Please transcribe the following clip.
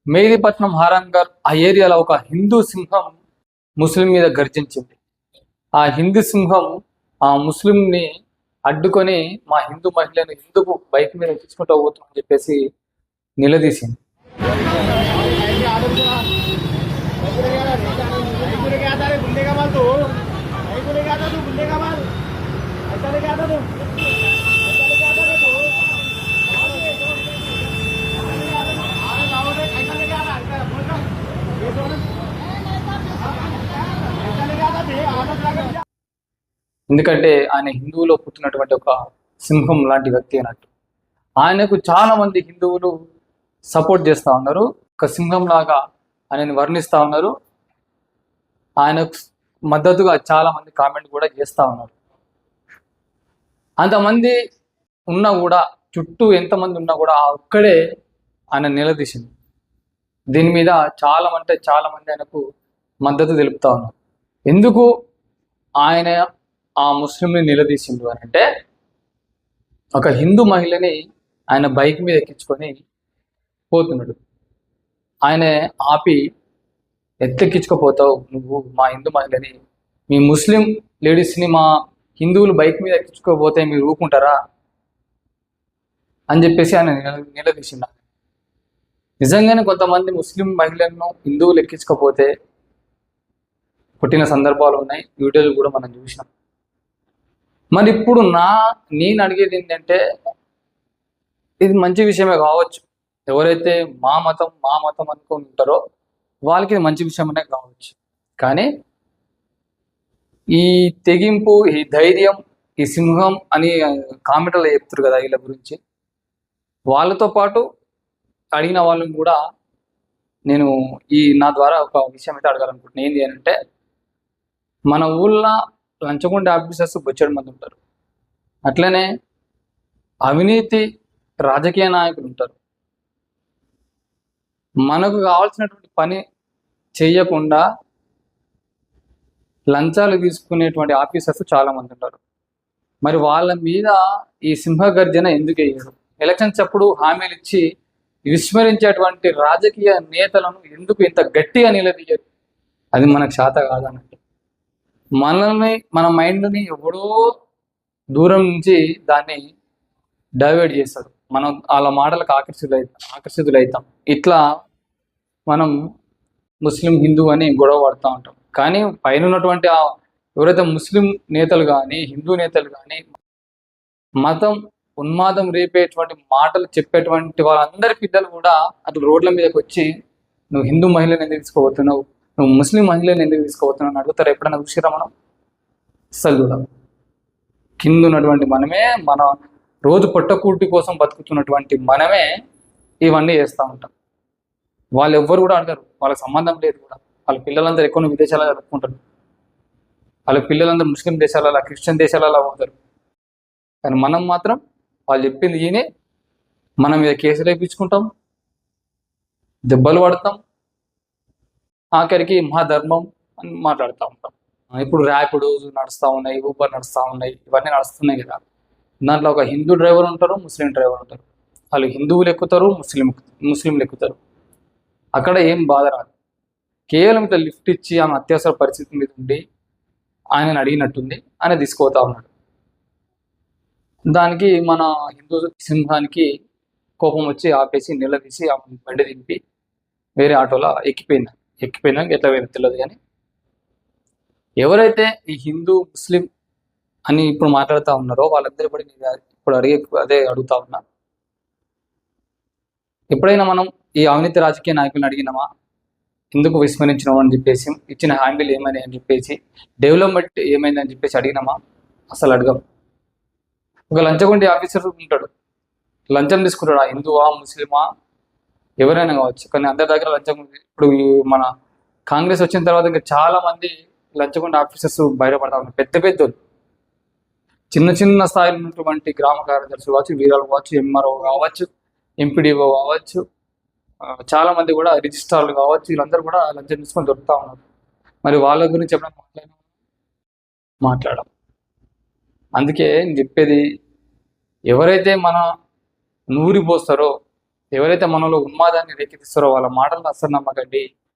మెహిదీపట్నం హారంగర్ ఆ ఏరియాలో ఒక హిందూ సింహం ముస్లిం మీద గర్జించింది. ఆ హిందూ సింహం ఆ ముస్లింని అడ్డుకొని మా హిందూ మహిళను ఎందుకు బైక్ మీద ఎక్కించుకుంటూ పోతుందని చెప్పేసి నిలదీసింది. ఎందుకంటే ఆయన హిందువులో పుట్టినటువంటి ఒక సింహం లాంటి వ్యక్తి అన్నట్టు. ఆయనకు చాలా మంది హిందువులు సపోర్ట్ చేస్తూ ఉన్నారు, ఒక సింహం లాగా ఆయనని వర్ణిస్తూ ఉన్నారు. ఆయనకు మద్దతుగా చాలా మంది కామెంట్ కూడా చేస్తూ ఉన్నారు. అంతమంది ఉన్నా కూడా, చుట్టూ ఎంతమంది ఉన్నా కూడా ఆ ఒక్కడే ఆయన నిలదీసింది. దీని మీద చాలా మంది ఆయనకు మద్దతు తెలుపుతా ఉన్నారు. ఎందుకు ఆయన ఆ ముస్లింని నిలదీసిండు అని అంటే, ఒక హిందూ మహిళని ఆయన బైక్ మీద ఎక్కించుకొని పోతున్నాడు. ఆయన ఆపి, ఎత్తెక్కించుకోపోతావు నువ్వు మా హిందూ మహిళని, మీ ముస్లిం లేడీస్ని మా హిందువులు బైక్ మీద ఎక్కించుకోపోతే మీరు ఊరుకుంటారా అని చెప్పేసి ఆయన నిలదీసిండు. నిజంగానే కొంతమంది ముస్లిం మహిళలను హిందువులు ఎక్కించకపోతే పుట్టిన సందర్భాలు ఉన్నాయి, వీడియోలు కూడా మనం చూసినాం. మరి ఇప్పుడు నేను అడిగేది ఏంటంటే, ఇది మంచి విషయమే కావచ్చు, ఎవరైతే మా మతం అనుకుని ఉంటారో వాళ్ళకి ఇది మంచి విషయమనే కావచ్చు. కానీ ఈ తెగింపు, ఈ ధైర్యం, ఈ సింహం అని కామెంట్లో చెప్తారు కదా వీళ్ళ గురించి, వాళ్ళతో పాటు అడిగిన వాళ్ళని కూడా నేను నా ద్వారా ఒక విషయం అయితే అడగాలనుకుంటున్నాను. ఏంటి అంటే, మన ఊళ్ళో లంచగొండ ఆఫీసర్స్ బొచ్చెడు మంది ఉంటారు, అట్లనే అవినీతి రాజకీయ నాయకులు ఉంటారు. మనకు కావాల్సినటువంటి పని చేయకుండా లంచాలు తీసుకునేటువంటి ఆఫీసర్స్ చాలా మంది ఉంటారు. మరి వాళ్ళ మీద ఈ సింహగర్జన ఎందుకు వేయరు? ఎలక్షన్స్ అప్పుడు హామీలు ఇచ్చి విస్మరించేటువంటి రాజకీయ నేతలను ఎందుకు ఇంత గట్టిగా నిలదీయరు? అది మనకు శాత కాదన్నట్టు. మన మైండ్ని ఎవడో దూరం నుంచి దాన్ని డైవర్ట్ చేస్తారు. మనం వాళ్ళ మాటలకు ఆకర్షితులవుతాం. ఇట్లా మనం ముస్లిం హిందూ అని గొడవ పడుతూ ఉంటాం. కానీ పైన ఉన్నటువంటి ఎవరైతే ముస్లిం నేతలు కానీ, హిందూ నేతలు కానీ, మతం ఉన్మాదం రేపేటువంటి మాటలు చెప్పేటువంటి వాళ్ళందరి పిల్లలు కూడా అట్లా రోడ్ల మీదకి వచ్చి, నువ్వు హిందూ మహిళను ఎందుకు తీసుకోబోతున్నావు, నువ్వు ముస్లిం మహిళను ఎందుకు తీసుకోబోతున్నావు అని అడుగుతారు. ఎప్పుడైనా చూసిరా మనం? అస్సలు చూడం. కింద ఉన్నటువంటి మనమే, మన రోజు పొట్టకూటి కోసం బతుకుతున్నటువంటి మనమే ఇవన్నీ చేస్తూ ఉంటాం. వాళ్ళు ఎవ్వరు కూడా అడగరు, వాళ్ళకి సంబంధం లేదు కూడా. వాళ్ళ పిల్లలందరూ ఎక్కువ విదేశాలలో జరుపుకుంటారు, వాళ్ళ పిల్లలందరూ ముస్లిం దేశాలలో, క్రిస్టియన్ దేశాలలో పోతారు. కానీ మనం మాత్రం వాళ్ళు చెప్పింది ఈయనే, మనం మీద కేసులు వేయించుకుంటాం, దెబ్బలు పడతాం, ఆఖరికి మహాధర్మం అని మాట్లాడుతూ ఉంటాం. ఇప్పుడు ర్యాపిడో నడుస్తూ ఉన్నాయి, ఊబర్ నడుస్తూ ఉన్నాయి, ఇవన్నీ నడుస్తున్నాయి కదా. దాంట్లో ఒక హిందూ డ్రైవర్ ఉంటారు, ముస్లిం డ్రైవర్ ఉంటారు. వాళ్ళు హిందువులు ఎక్కుతారు, ముస్లింలు ఎక్కుతారు. అక్కడ ఏం బాధ రాదు. కేవలం ఇట్లా లిఫ్ట్ ఇచ్చి ఆమె అత్యవసర పరిస్థితి మీద ఉండి ఆయనను అడిగినట్టుంది, ఆయన తీసుకుపోతా ఉన్నాడు. దానికి మన హిందూ సింహానికి కోపం వచ్చి ఆపేసి నిలదీసి ఆ బండి దింపి వేరే ఆటోలో ఎక్కిపోయినా ఎట్లా వేరే తెలియదు. కానీ ఎవరైతే ఈ హిందూ ముస్లిం అని ఇప్పుడు మాట్లాడుతూ ఉన్నారో వాళ్ళందరూ కూడా ఇప్పుడు అదే అడుగుతా ఉన్నా, ఎప్పుడైనా మనం ఈ అవినీతి రాజకీయ నాయకులను అడిగినామా, ఎందుకు విస్మరించినావు అని చెప్పేసి, ఇచ్చిన హామీలు ఏమైనాయి అని చెప్పేసి, డెవలప్మెంట్ ఏమైందని చెప్పేసి అడిగినామా? అసలు అడగం. ఒక లంచగొండి ఆఫీసర్ ఉంటాడు, లంచం తీసుకుంటాడు. హిందువా ముస్లిమా ఎవరైనా కావచ్చు, కానీ అందరి దగ్గర లంచం. ఇప్పుడు మన కాంగ్రెస్ వచ్చిన తర్వాత ఇంకా చాలా మంది లంచగొండ ఆఫీసర్స్ బయటపడతా ఉన్నారు. పెద్దోళ్ళు, చిన్న స్థాయిలో ఉన్నటువంటి గ్రామ కార్యదర్శి కావచ్చు, వీరాలు కావచ్చు, ఎంఆర్ఓ కావచ్చు, ఎంపీడీఓ కావచ్చు, చాలా మంది కూడా రిజిస్ట్రార్లు కావచ్చు, వీళ్ళందరూ కూడా లంచం తీసుకొని దొరుకుతూ ఉన్నారు. మరి వాళ్ళ గురించి ఎప్పుడైనా మాట్లాడడం. అందుకే నేను చెప్పేది, ఎవరైతే మన నూరి పోస్తారో ఎవరైతే మనలో ఉన్మాదాన్ని రేకెత్తిస్తారో వాళ్ళ మాటలను అస్సలు నమ్మకండి.